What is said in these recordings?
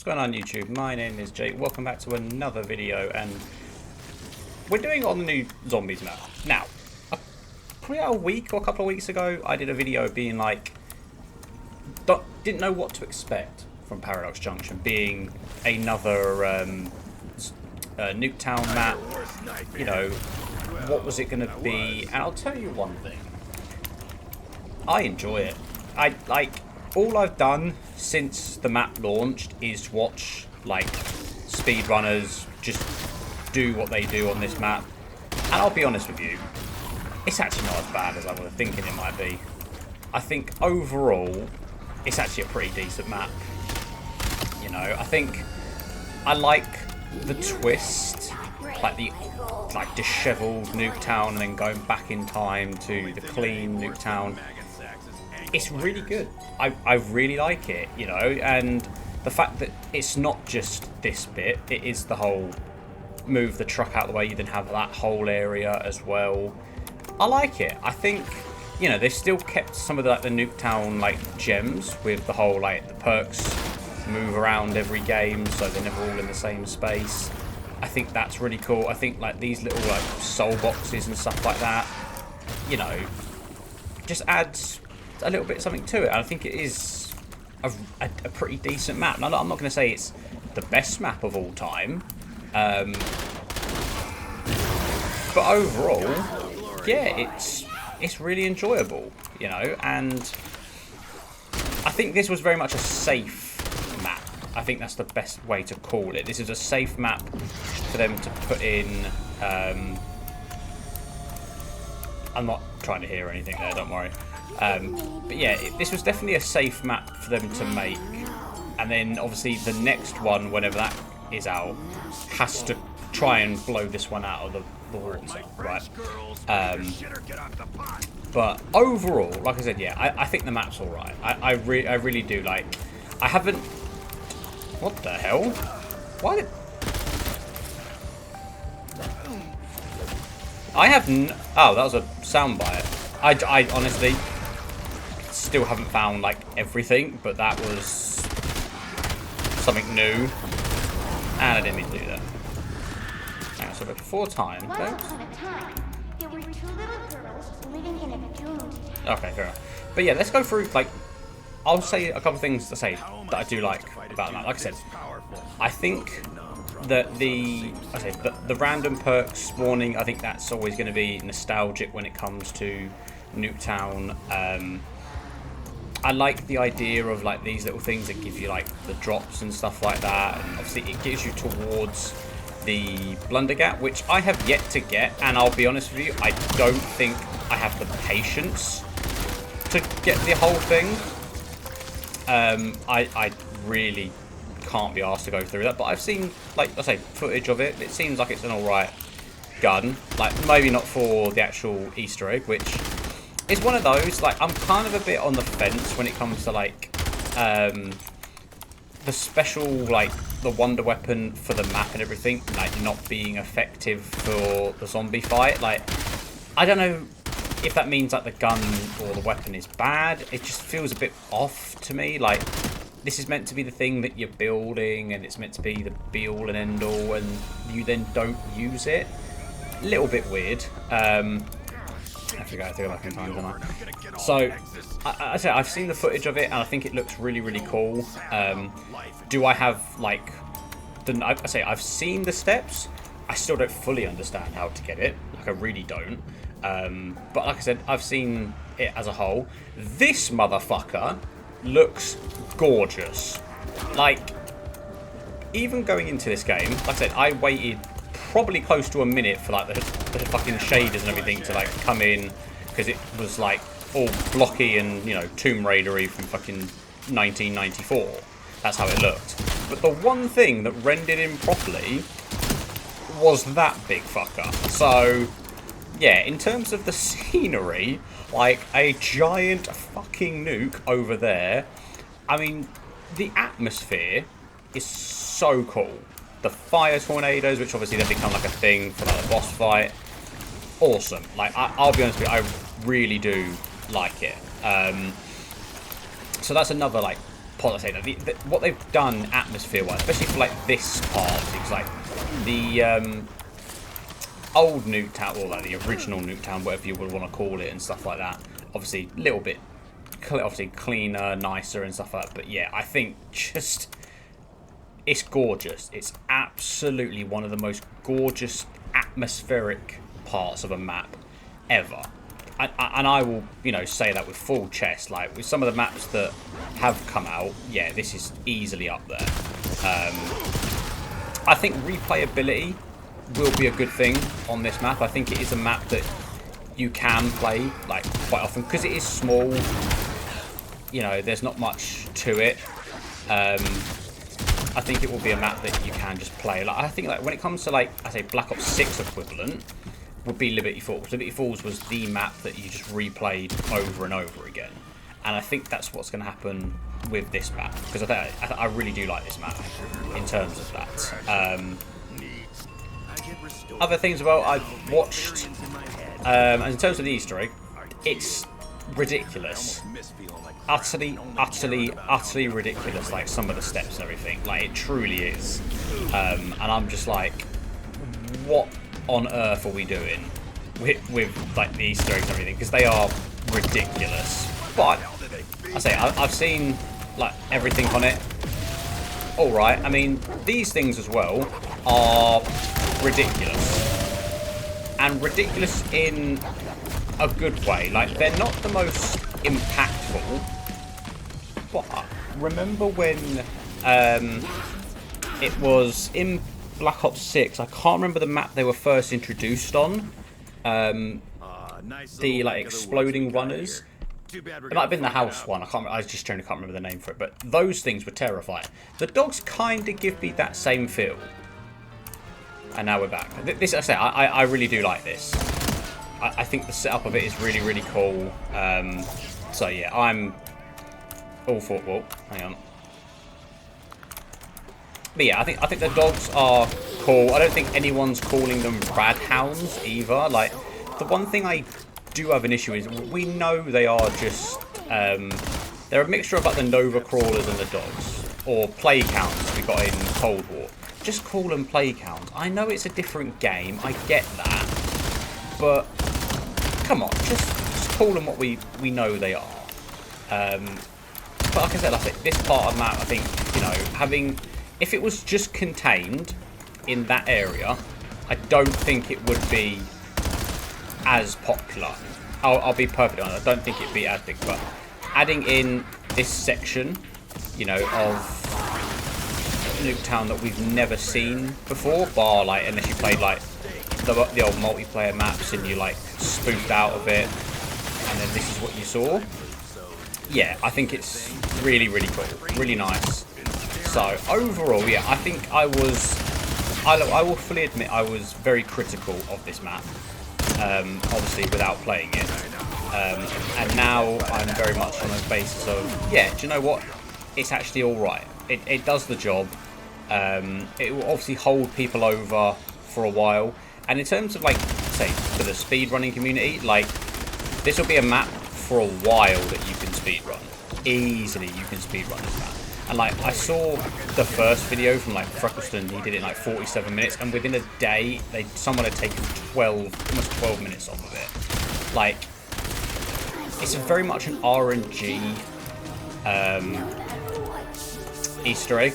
What's going on YouTube? My name is Jake. Welcome back to another video, and we're doing it on the new zombies map. Now, probably a week or a couple of weeks ago, I did a video being like, didn't know what to expect from Paradox Junction, being another Nuketown map. You know, what was it going to be? And I'll tell you one thing. I enjoy it. All I've done since the map launched is watch like speedrunners just do what they do on this map, and I'll be honest with you, it's actually not as bad as I was thinking it might be. I think overall it's actually a pretty decent map. You know, I think I like the twist, like the dishevelled Nuketown and then going back in time to the clean Nuketown. It's really good. I really like it, you know, and the fact that it's not just this bit, it is the whole move the truck out of the way, you then have that whole area as well. I like it. I think, you know, they've still kept some of the Nuketown gems with the whole the perks move around every game, so they're never all in the same space. I think that's really cool. I think these little soul boxes and stuff like that, you know, just adds a little bit of something to it. And I think it is a pretty decent map. Now, I'm not going to say it's the best map of all time, but overall, yeah, it's really enjoyable, you know. And I think this was very much a safe map. I think that's the best way to call it. This is a safe map for them to put in. I'm not trying to hear anything there, don't worry. But yeah, this was definitely a safe map for them to make. And then obviously the next one, whenever that is out, has to try and blow this one out of the water, right? But overall, like I said, yeah, I think the map's alright. I really do. I haven't... What the hell? Why did... I have oh, that was a soundbite. I honestly still haven't found everything, but that was something new, and I didn't mean to do that. Hang on, so before time, okay, fair enough. But yeah, let's go through I'll say a couple of things to say that I do like about that. Like I said, I think that the random perks spawning, I think that's always going to be nostalgic when it comes to Nuketown. I like the idea of these little things that give you the drops and stuff like that, and obviously it gives you towards the Blunder Gap, which I have yet to get, and I'll be honest with you, I don't think I have the patience to get the whole thing. I really can't be asked to go through that, but I've seen footage of it. It seems like it's an alright gun, maybe not for the actual Easter egg, which is one of those I'm kind of a bit on the fence when it comes to the special the wonder weapon for the map and everything not being effective for the zombie fight. I don't know if that means the gun or the weapon is bad. It just feels a bit off to me. This is meant to be the thing that you're building, and it's meant to be the be-all and end-all, and you then don't use it. A little bit weird. I have to go back in time, don't I? So, I've seen the footage of it, and I think it looks really, really cool. Do I have, I've seen the steps. I still don't fully understand how to get it. I really don't. But like I said, I've seen it as a whole. This motherfucker looks gorgeous. Even going into this game, like I said, I waited probably close to a minute for the fucking shaders and everything to come in, because it was all blocky and, you know, Tomb Raider-y from fucking 1994. That's how it looked. But the one thing that rendered in properly was that big fucker. So yeah, in terms of the scenery, a giant fucking nuke over there. I mean, the atmosphere is so cool. The fire tornadoes, which obviously then become a thing for the boss fight. Awesome. I'll be honest with you, I really do like it. So that's another I say that what they've done atmosphere-wise, especially for like this part, because like the old Nuketown, or like the original Nuketown, whatever you would want to call it, and stuff like that. Obviously, a little bit, obviously cleaner, nicer, and stuff like that. But yeah, I think just it's gorgeous. It's absolutely one of the most gorgeous atmospheric parts of a map ever. And I will, you know, say that with full chest. Like with some of the maps that have come out, yeah, this is easily up there. I think replayability will be a good thing on this map. I think it is a map that you can play like quite often because it is small. You know, there's not much to it. I think it will be a map that you can just play. Like I think like when it comes to like I say Black Ops 6 equivalent would be Liberty Falls. Liberty Falls was the map that you just replayed over and over again, and I think that's what's going to happen with this map because I really do like this map in terms of that. Other things as well I've watched, and in terms of the Easter egg, it's ridiculous. Utterly ridiculous, like some of the steps and everything. Like it truly is. And I'm just like, what on earth are we doing with like the Easter eggs and everything? Because they are ridiculous. But I say I've seen like everything on it. All right. I mean, these things as well are ridiculous, and ridiculous in a good way. Like they're not the most impactful, but remember when it was in Black Ops 6, I can't remember the map they were first introduced on, the like exploding runners. It might have been the house one. I just can't remember the name for it, but those things were terrifying. The dogs kind of give me that same feel. And now we're back. This, I really do like this. I think the setup of it is really, really cool. So yeah, I'm all for it. Whoa, hang on. But yeah, I think the dogs are cool. I don't think anyone's calling them rad hounds either. Like the one thing I do have an issue is we know they are just they're a mixture of like the Nova crawlers and the dogs, or play counts we got in Cold War. Just call them play counts. I know it's a different game. I get that, but come on, just call them what we know they are. But like I said, this part of the map, I think, you know, if it was just contained in that area, I don't think it would be as popular. I'll be perfectly honest, I don't think it'd be as big, but adding in this section, you know, of Nuketown that we've never seen before, bar like unless you played like the old multiplayer maps and you like spoofed out of it, and then this is what you saw. Yeah, I think it's really, really cool, really nice. So overall, yeah, I think I will fully admit I was very critical of this map, obviously without playing it, and now I'm very much on the basis of, yeah, do you know what, it's actually alright, it does the job. It will obviously hold people over for a while, and in terms of like, say, for the speedrunning community, like this will be a map for a while that you can speedrun. Easily you can speedrun this map. And like I saw the first video from like Freckleston, he did it in like 47 minutes, and within a day someone had taken almost 12 minutes off of it. Like it's very much an RNG Easter egg.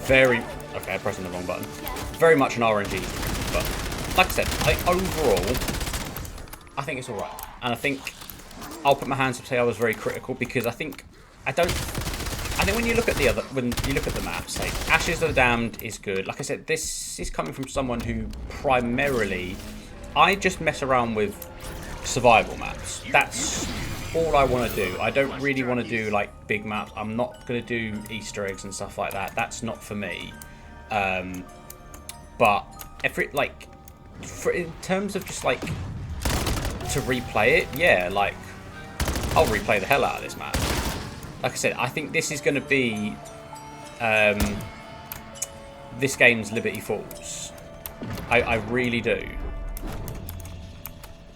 Okay, I'm pressing the wrong button. Very much an RNG, but like I said, overall, I think it's alright. And I think I'll put my hands up and say I was very critical, because I think when you look at the maps, like Ashes of the Damned is good. Like I said, this is coming from someone who primarily, I just mess around with survival maps. That's all I want to do. I don't really want to do like big maps. I'm not going to do Easter eggs and stuff like that. That's not for me. But if it like, in terms of just like to replay it, yeah, like I'll replay the hell out of this map. Like I said, I think this is going to be this game's Liberty Falls. I really do.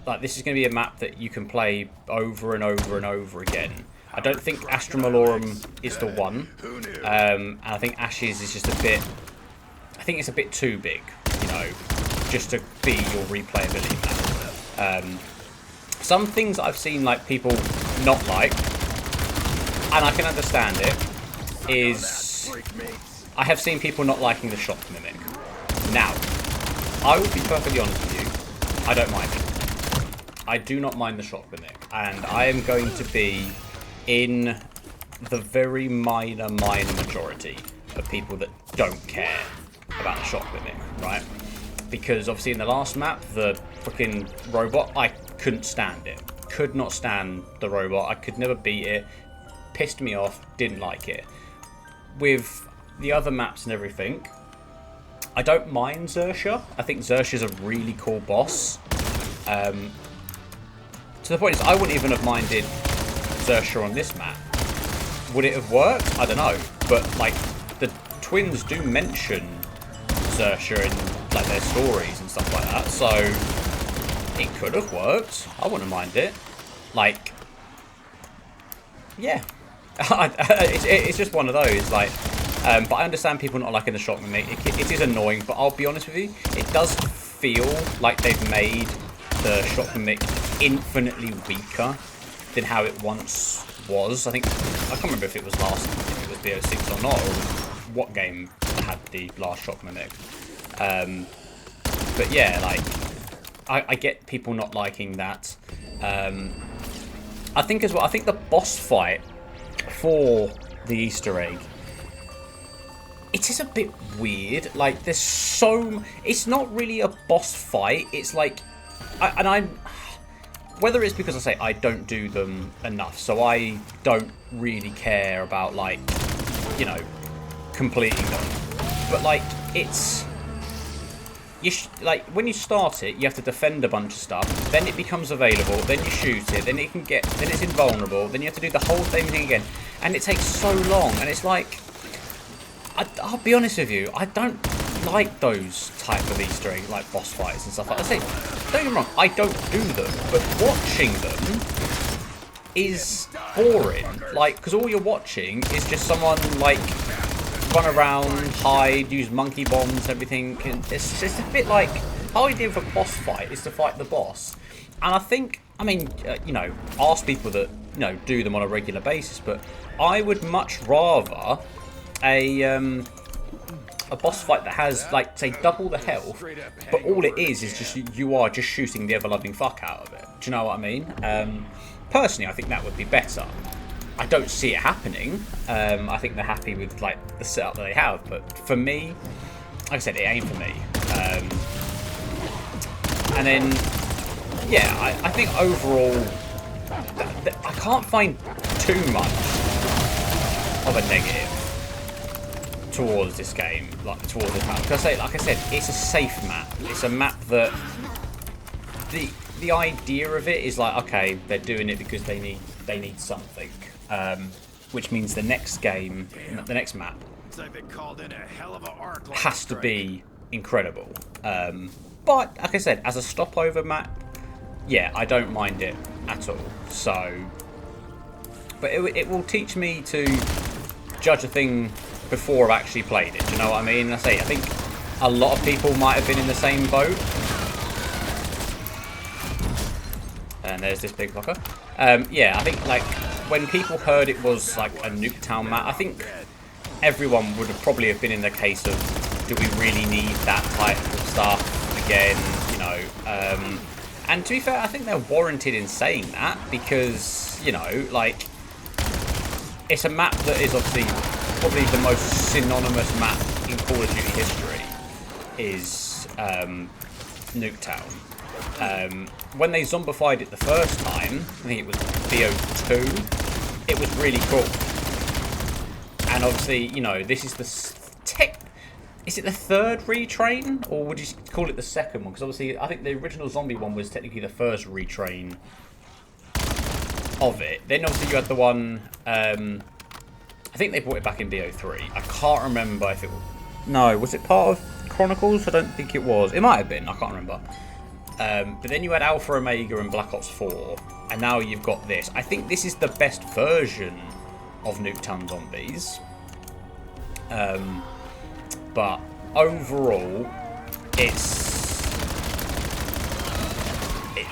Like, this is going to be a map that you can play over and over and over again. I don't think Astra Malorum is the one. And I think Ashes is just a bit... I think it's a bit too big, you know, just to be your replayability map. Some things I've seen like people not like, and I can understand it, is I have seen people not liking the Shock Mimic. Now, I will be perfectly honest with you, I don't mind it. I do not mind the Shock Mimic, and I am going to be in the very minor majority of people that don't care about the Shock Mimic, right? Because obviously in the last map, the freaking robot, I couldn't stand it. Could not stand the robot. I could never beat it. Pissed me off. Didn't like it. With the other maps and everything, I don't mind Xerxia. I think Xerxia's a really cool boss. To the point is, I wouldn't even have minded Xerxia on this map. Would it have worked? I don't know. But, like, the twins do mention Xerxia in, like, their stories and stuff like that. So, it could have worked. I wouldn't mind it. Like, yeah. It's just one of those, like... but I understand people not liking the Shock Mimic. It is annoying, but I'll be honest with you, it does feel like they've made the Shock Mimic infinitely weaker than how it once was. I can't remember if it was BO6 or not, or what game had the last Shock Mimic. But yeah, like, I get people not liking that. I think as well, I think the boss fight for the Easter egg, it is a bit weird. Like, there's so... It's not really a boss fight. It's like... Whether it's because I say I don't do them enough, so I don't really care about, like, you know, completing them. But, like, it's... like, when you start it, you have to defend a bunch of stuff. Then it becomes available. Then you shoot it. Then it can get... Then it's invulnerable. Then you have to do the whole same thing again. And it takes so long. And it's like... I'll be honest with you, I don't like those type of Easter egg, like boss fights and stuff like that. I say, don't get me wrong, I don't do them, but watching them is boring. Like, because all you're watching is just someone, like, run around, hide, use monkey bombs, everything. It's just a bit like, the whole idea of a boss fight is to fight the boss. And I think, I mean, you know, ask people that, you know, do them on a regular basis, but I would much rather a boss fight that has, like, say, double the health, but all it is just you are just shooting the ever-loving fuck out of it. Do you know what I mean? Personally, I think that would be better. I don't see it happening. I think they're happy with, like, the setup that they have, but for me, like I said, it ain't for me. And then, yeah, I think overall, I can't find too much of a negative towards this game, like towards this map. Because like I said, it's a safe map. It's a map that the idea of it is like, okay, they're doing it because they need something, which means the next game, the next map, has to be incredible. But like I said, as a stopover map, yeah, I don't mind it at all. So, but it will teach me to judge a thing before I've actually played it. Do you know what I mean? I think a lot of people might have been in the same boat. And there's this big fucker. Yeah, I think, like, when people heard it was like a Nuketown map, I think everyone would have probably have been in the case of, do we really need that type of stuff again? You know, and to be fair, I think they're warranted in saying that because, you know, like, it's a map that is obviously probably the most synonymous map in Call of Duty history is Nuketown. When they zombified it the first time, I think it was BO2, it was really cool. And obviously, you know, this is the is it the third retrain, or would you call it the second one? Because obviously, I think the original zombie one was technically the first retrain of it. Then obviously you had the one, I think they brought it back in BO3. I can't remember if it was... No, was it part of Chronicles? I don't think it was. It might have been. I can't remember. But then you had Alpha Omega and Black Ops 4. and now you've got this. I think this is the best version of Nuketown Zombies. But overall, it's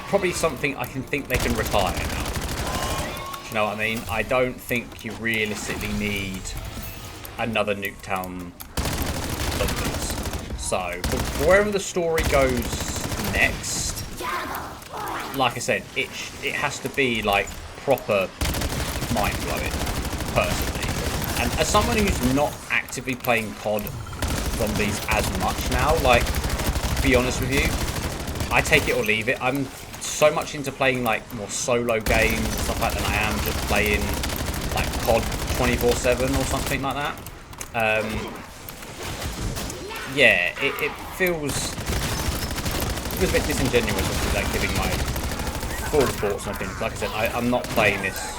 probably something I can think they can retire now. Do you know what I mean? I don't think you realistically need another Nuketown Zombies. So, wherever the story goes next, like I said, it has to be like proper mind-blowing, personally. And as someone who's not actively playing COD Zombies as much now, like, to be honest with you, I take it or leave it. I'm so much into playing like more solo games and stuff like that than I am just playing like COD 24/7 or something like that. Yeah, it feels a bit disingenuous of like giving my full thoughts and opinions. Like I said, I'm not playing this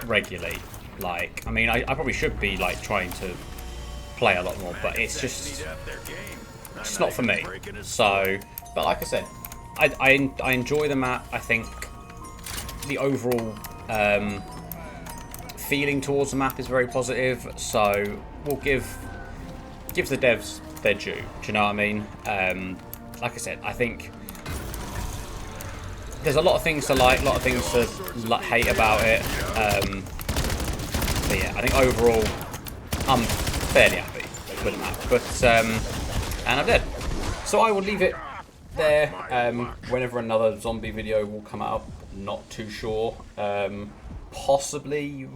regularly. Like, I mean, I probably should be like trying to play a lot more, but it's just not for me. So, but like I said, I enjoy the map. I think the overall feeling towards the map is very positive. So we'll give the devs their due. Do you know what I mean? Like I said, I think there's a lot of things to like, a lot of things to hate about it. But yeah, I think overall I'm fairly happy with the map. But and I'm dead. So I will leave it there. Whenever another zombie video will come out, not too sure. Possibly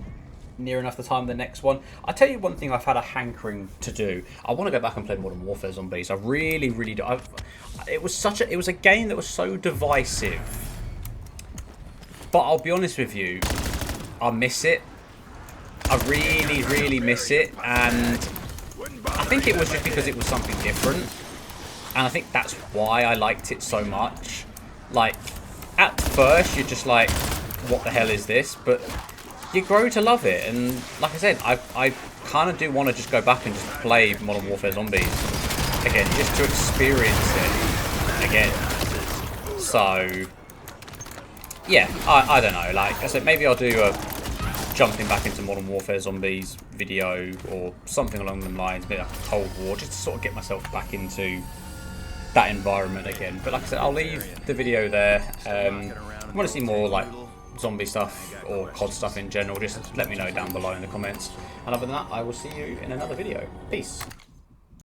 near enough the time of the next one. I'll tell you one thing I've had a hankering to do. I want to go back and play Modern Warfare Zombies. I really do. It was a game that was so divisive. But I'll be honest with you, I miss it. I really miss it, and I think it was just because it was something different. And I think that's why I liked it so much. Like, at first, you're just like, what the hell is this? But you grow to love it. And like I said, I kind of do want to just go back and just play Modern Warfare Zombies again, just to experience it again. So, yeah, I don't know. Like I said, maybe I'll do a jumping back into Modern Warfare Zombies video or something along the lines, maybe like a Cold War, just to sort of get myself back into that environment again. But like I said, I'll leave the video there. I want to see more like zombie stuff or COD stuff in general. Just let me know down below in the comments. And other than that, I will see you in another video. Peace.